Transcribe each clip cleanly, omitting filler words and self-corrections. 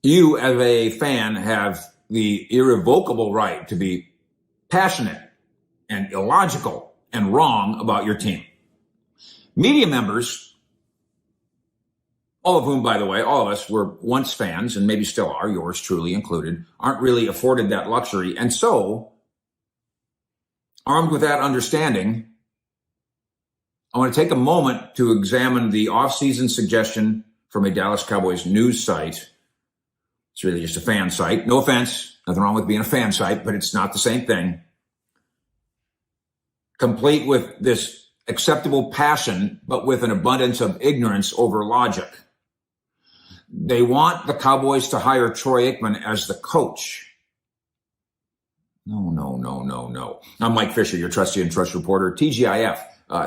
You, as a fan, have the irrevocable right to be passionate and illogical and wrong about your team. Media members, all of whom, by the way, all of us were once fans and maybe still are, yours truly included, aren't really afforded that luxury. And so, armed with that understanding, I want to take a moment to examine the off-season suggestion from a Dallas Cowboys news site. It's really just a fan site. No offense, nothing wrong with being a fan site, but it's not the same thing. Complete with this acceptable passion, but with an abundance of ignorance over logic. They want the Cowboys to hire Troy Aikman as the coach. No. I'm Mike Fisher, your trusty and trust reporter, TGIF.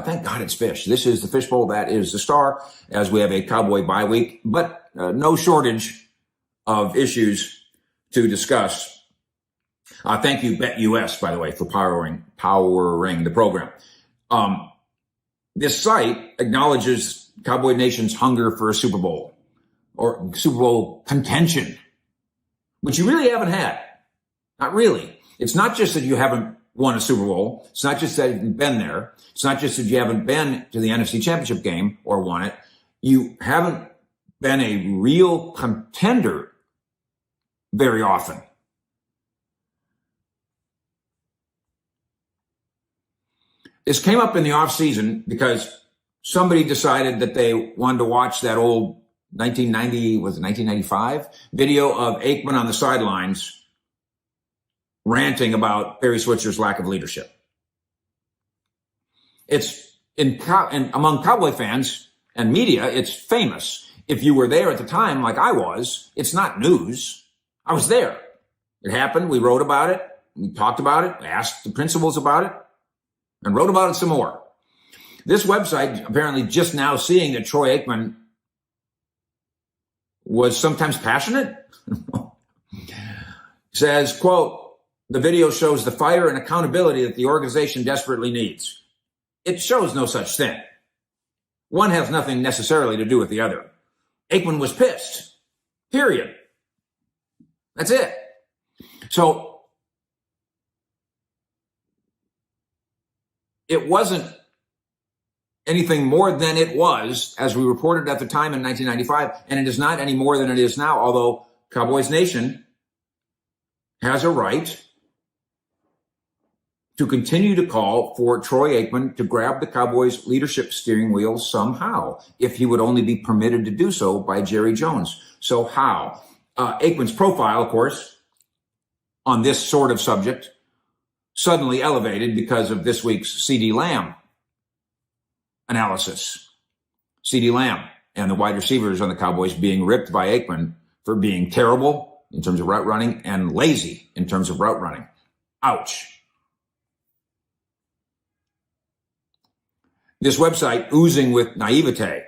Thank God it's Fish. This is the Fishbowl. That is the Star, as we have a Cowboy bye week, but no shortage of issues to discuss. Thank you, BetUS, by the way, for powering the program. This site acknowledges Cowboy Nation's hunger for a Super Bowl or Super Bowl contention, which you really haven't had. Not really. It's not just that you haven't won a Super Bowl. It's not just that you've been there. It's not just that you haven't been to the NFC Championship game or won it. You haven't been a real contender very often. This came up in the offseason because somebody decided that they wanted to watch that old 1995 video of Aikman on the sidelines ranting about Barry Switzer's lack of leadership. It's among Cowboy fans and media, it's famous. If you were there at the time, like I was, it's not news. I was there. It happened. We wrote about it. We talked about it. We asked the principals about it and wrote about it some more. This website, apparently just now seeing that Troy Aikman was sometimes passionate, says, quote, the video shows the fire and accountability that the organization desperately needs. It shows no such thing. One has nothing necessarily to do with the other. Aikman was pissed, period. That's it. So it wasn't anything more than it was, as we reported at the time in 1995, and it is not any more than it is now, although Cowboys Nation has a right to continue to call for Troy Aikman to grab the Cowboys leadership steering wheel somehow, if he would only be permitted to do so by Jerry Jones. So how? Aikman's profile, of course, on this sort of subject, suddenly elevated because of this week's CeeDee Lamb analysis. CeeDee Lamb and the wide receivers on the Cowboys being ripped by Aikman for being terrible in terms of route running and lazy in terms of route running. Ouch. This website oozing with naivete.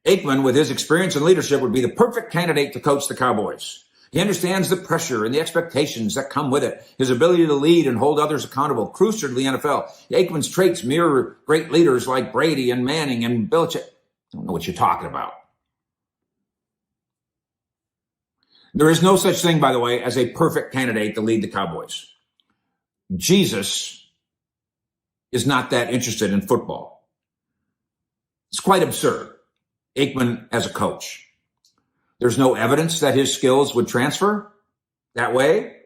Aikman, with his experience and leadership, would be the perfect candidate to coach the Cowboys. He understands the pressure and the expectations that come with it. His ability to lead and hold others accountable, crucial to the NFL. Aikman's traits mirror great leaders like Brady and Manning and Belichick. I don't know what you're talking about. There is no such thing, by the way, as a perfect candidate to lead the Cowboys. Jesus is not that interested in football. It's quite absurd. Aikman as a coach. There's no evidence that his skills would transfer that way.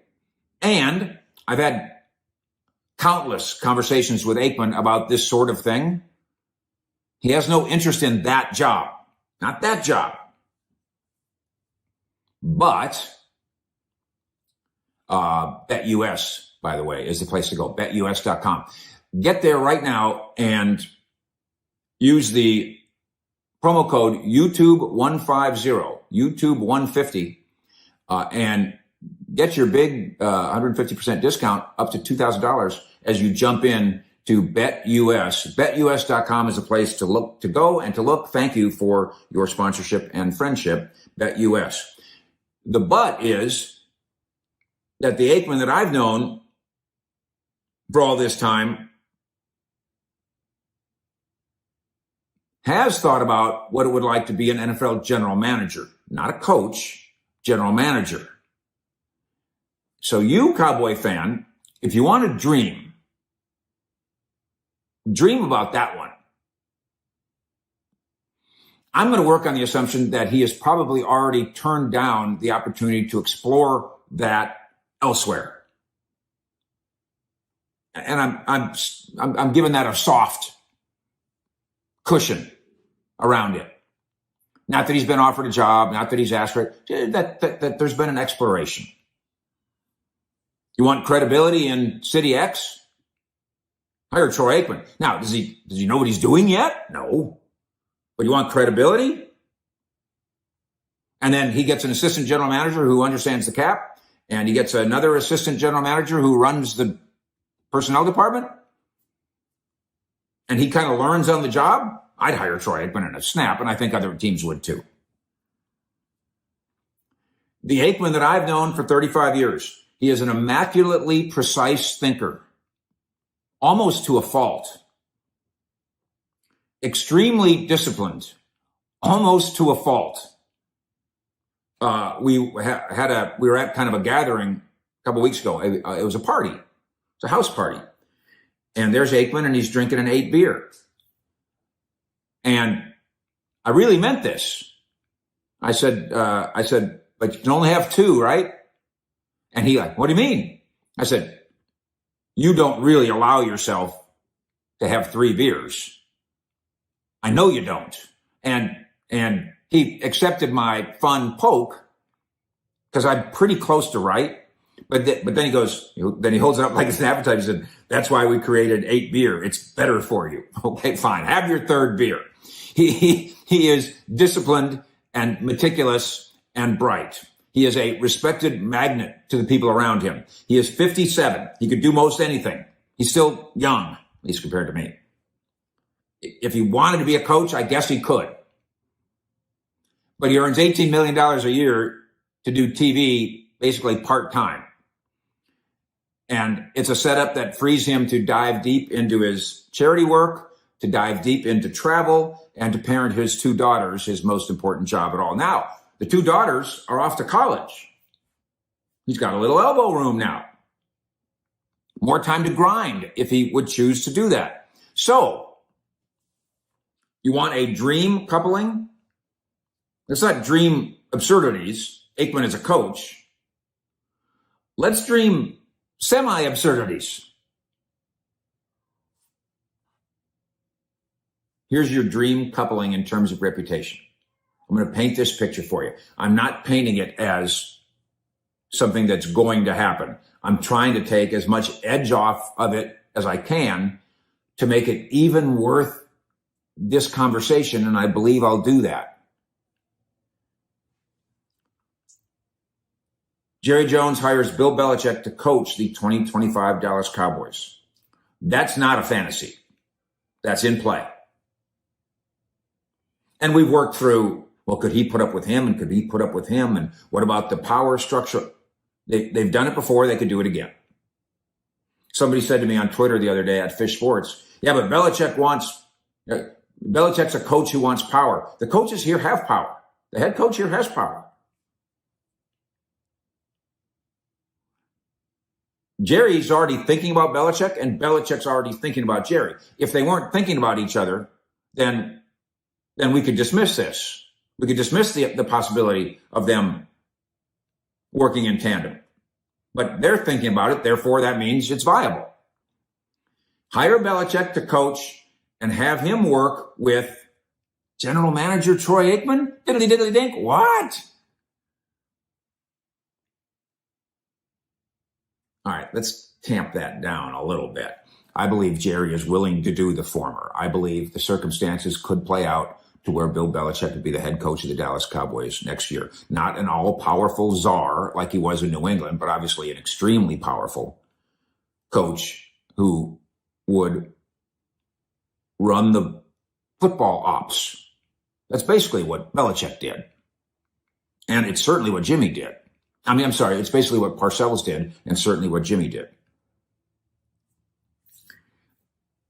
And I've had countless conversations with Aikman about this sort of thing. He has no interest in that job, not that job. But BetUS, by the way, is the place to go. BetUS.com. Get there right now and use the promo code YouTube150, YouTube150, and get your big 150% discount up to $2,000 as you jump in to BetUS. BetUS.com is a place to go and to look. Thank you for your sponsorship and friendship, BetUS. The but is that the Aikman that I've known for all this time has thought about what it would like to be an NFL general manager, not a coach, general manager. So you, Cowboy fan, if you want to dream about that one. I'm going to work on the assumption that he has probably already turned down the opportunity to explore that elsewhere. And I'm giving that a soft cushion around it. Not that he's been offered a job, not that he's asked for it, that there's been an exploration. You want credibility in City X? Hire Troy Aikman. Now, does he know what he's doing yet? No. But you want credibility? And then he gets an assistant general manager who understands the cap, and he gets another assistant general manager who runs the personnel department, and he kind of learns on the job. I'd hire Troy Aikman in a snap, and I think other teams would too. The Aikman that I've known for 35 years, he is an immaculately precise thinker, almost to a fault. Extremely disciplined, almost to a fault. We were at kind of a gathering a couple weeks ago. It was a party. It's a house party. And there's Aikman, and he's drinking an 8 beer. And I really meant this. I said, but you can only have 2, right? And he like, what do you mean? I said, you don't really allow yourself to have 3 beers. I know you don't. And he accepted my fun poke because I'm pretty close to right. But then he goes, then he holds it up like it's an appetizer. He said, that's why we created 8 beer. It's better for you. Okay, fine. Have your 3rd beer. He is disciplined and meticulous and bright. He is a respected magnet to the people around him. He is 57. He could do most anything. He's still young, at least compared to me. If he wanted to be a coach, I guess he could. But he earns $18 million a year to do TV basically part-time. And it's a setup that frees him to dive deep into his charity work, to dive deep into travel, and to parent his 2 daughters, his most important job at all. Now, the 2 daughters are off to college. He's got a little elbow room now. More time to grind if he would choose to do that. So, you want a dream coupling? Let's not dream absurdities. Aikman is a coach. Let's dream semi-absurdities. Here's your dream coupling in terms of reputation. I'm going to paint this picture for you. I'm not painting it as something that's going to happen. I'm trying to take as much edge off of it as I can to make it even worth this conversation, and I believe I'll do that. Jerry Jones hires Bill Belichick to coach the 2025 Dallas Cowboys. That's not a fantasy. That's in play. And we've worked through, well, could he put up with him, and could he put up with him, and what about the power structure? They've done it before. They could do it again. Somebody said to me on Twitter the other day at Fish Sports, yeah, but Belichick's a coach who wants power. The coaches here have power. The head coach here has power. Jerry's already thinking about Belichick, and Belichick's already thinking about Jerry. If they weren't thinking about each other, then we could dismiss this. We could dismiss the possibility of them working in tandem. But they're thinking about it, therefore that means it's viable. Hire Belichick to coach and have him work with general manager Troy Aikman? Diddly diddly dink. What? All right, let's tamp that down a little bit. I believe Jerry is willing to do the former. I believe the circumstances could play out to where Bill Belichick would be the head coach of the Dallas Cowboys next year. Not an all-powerful czar like he was in New England, but obviously an extremely powerful coach who would run the football ops. That's basically what Belichick did. And it's certainly what Jimmy did. It's basically what Parcells did, and certainly what Jimmy did.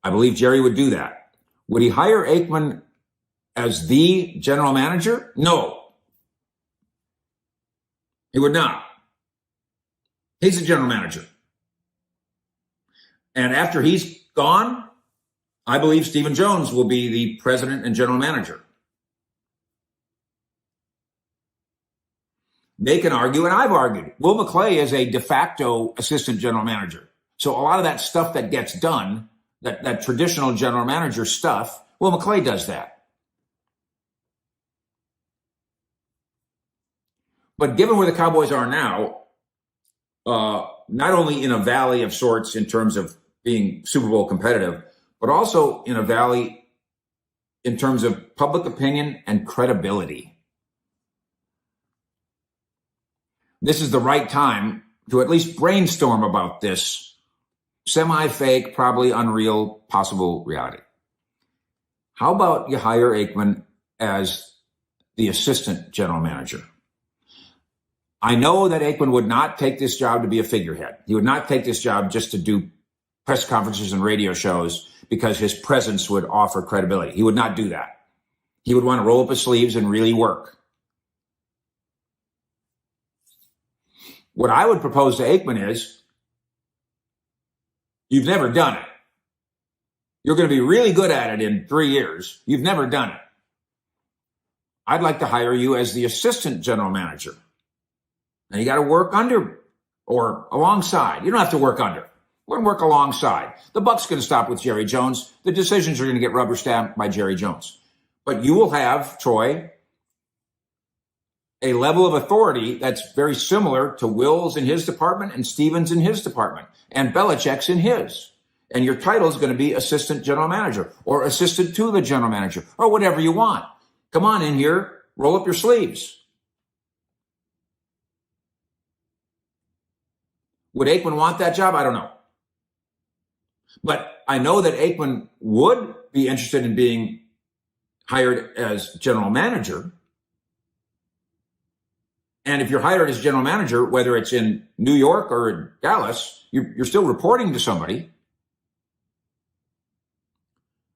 I believe Jerry would do that. Would he hire Aikman as the general manager? No. He would not. He's the general manager. And after he's gone, I believe Stephen Jones will be the president and general manager. They can argue, and I've argued, Will McClay is a de facto assistant general manager. So a lot of that stuff that gets done, that traditional general manager stuff, Will McClay does that. But given where the Cowboys are now, not only in a valley of sorts in terms of being Super Bowl competitive, but also in a valley in terms of public opinion and credibility. This is the right time to at least brainstorm about this semi-fake, probably unreal, possible reality. How about you hire Aikman as the assistant general manager? I know that Aikman would not take this job to be a figurehead. He would not take this job just to do press conferences and radio shows because his presence would offer credibility. He would not do that. He would want to roll up his sleeves and really work. What I would propose to Aikman is, you've never done it. You're going to be really good at it in 3 years. You've never done it. I'd like to hire you as the assistant general manager. Now you got to work under or alongside. You don't have to work under. We're going to work alongside. The buck's going to stop with Jerry Jones. The decisions are going to get rubber stamped by Jerry Jones. But you will have, Troy, a level of authority that's very similar to Will's in his department and Stevens in his department and Belichick's in his. And your title is going to be assistant general manager or assistant to the general manager or whatever you want. Come on in here, roll up your sleeves. Would Aikman want that job? I don't know. But I know that Aikman would be interested in being hired as general manager. And if you're hired as general manager, whether it's in New York or in Dallas, you're still reporting to somebody.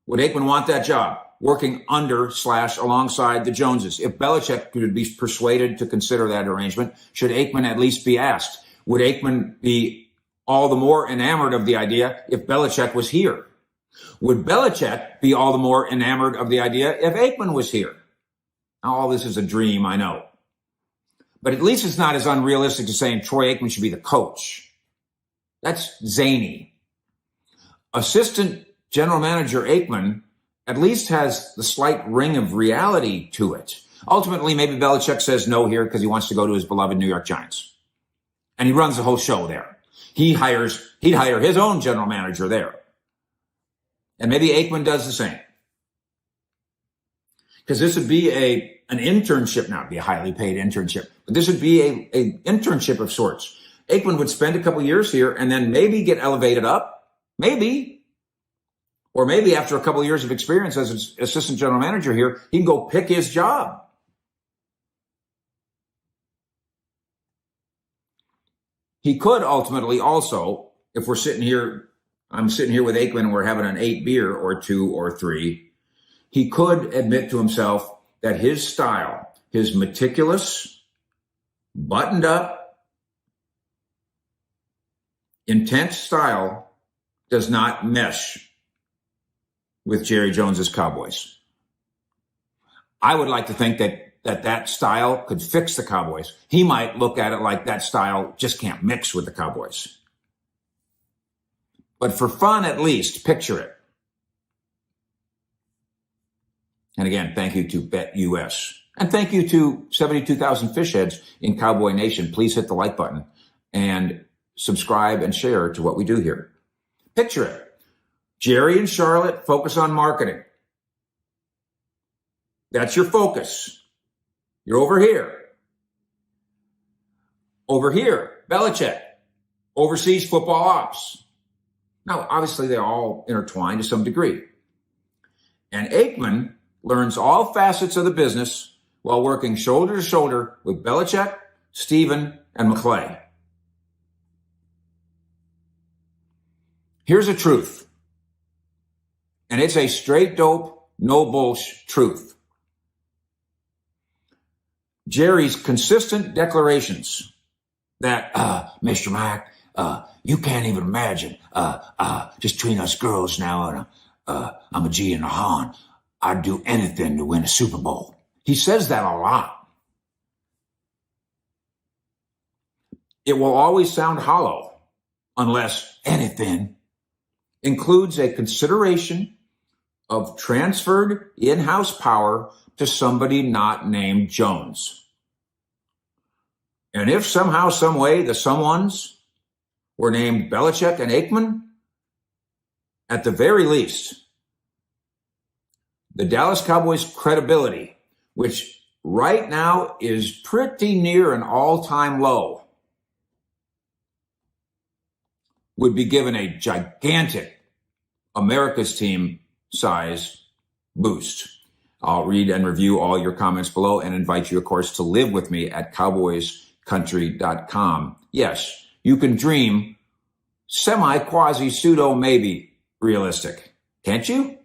Would Aikman want that job, working under/alongside the Joneses? If Belichick could be persuaded to consider that arrangement, should Aikman at least be asked? Would Aikman be all the more enamored of the idea if Belichick was here? Would Belichick be all the more enamored of the idea if Aikman was here? Now, all this is a dream, I know. But at least it's not as unrealistic as saying Troy Aikman should be the coach. That's zany. Assistant general manager Aikman at least has the slight ring of reality to it. Ultimately, maybe Belichick says no here because he wants to go to his beloved New York Giants. And he runs the whole show there. He'd hire his own general manager there. And maybe Aikman does the same. Because this would be an internship, not be a highly paid internship, but this would be a internship of sorts. Aikman would spend a couple years here and then maybe get elevated up. Maybe. Or maybe after a couple of years of experience as an assistant general manager here, he can go pick his job. He could ultimately also, if we're sitting here, I'm sitting here with Aikman and we're having an 8 beer or 2 or 3, he could admit to himself that his style, his meticulous, buttoned up, intense style does not mesh with Jerry Jones's Cowboys. I would like to think that style could fix the Cowboys. He might look at it like that style just can't mix with the Cowboys. But for fun, at least, picture it. And again, thank you to BetUS. And thank you to 72,000 fish heads in Cowboy Nation. Please hit the like button and subscribe and share to what we do here. Picture it. Jerry and Charlotte focus on marketing. That's your focus. You're over here. Over here, Belichick oversees football ops. Now, obviously, they're all intertwined to some degree. And Aikman learns all facets of the business while working shoulder to shoulder with Belichick, Steven, and McClay. Here's a truth. And it's a straight dope, no bullshit truth. Jerry's consistent declarations that, Mr. Mike, you can't even imagine, just between us girls now, and I'm a G and a Han. I'd do anything to win a Super Bowl. He says that a lot. It will always sound hollow unless anything includes a consideration of transferred in-house power to somebody not named Jones. And if somehow, some way, the someones were named Belichick and Aikman, at the very least, the Dallas Cowboys' credibility, which right now is pretty near an all-time low, would be given a gigantic America's team size boost. I'll read and review all your comments below and invite you, of course, to live with me at cowboyscountry.com. Yes, you can dream semi-quasi-pseudo maybe realistic, can't you?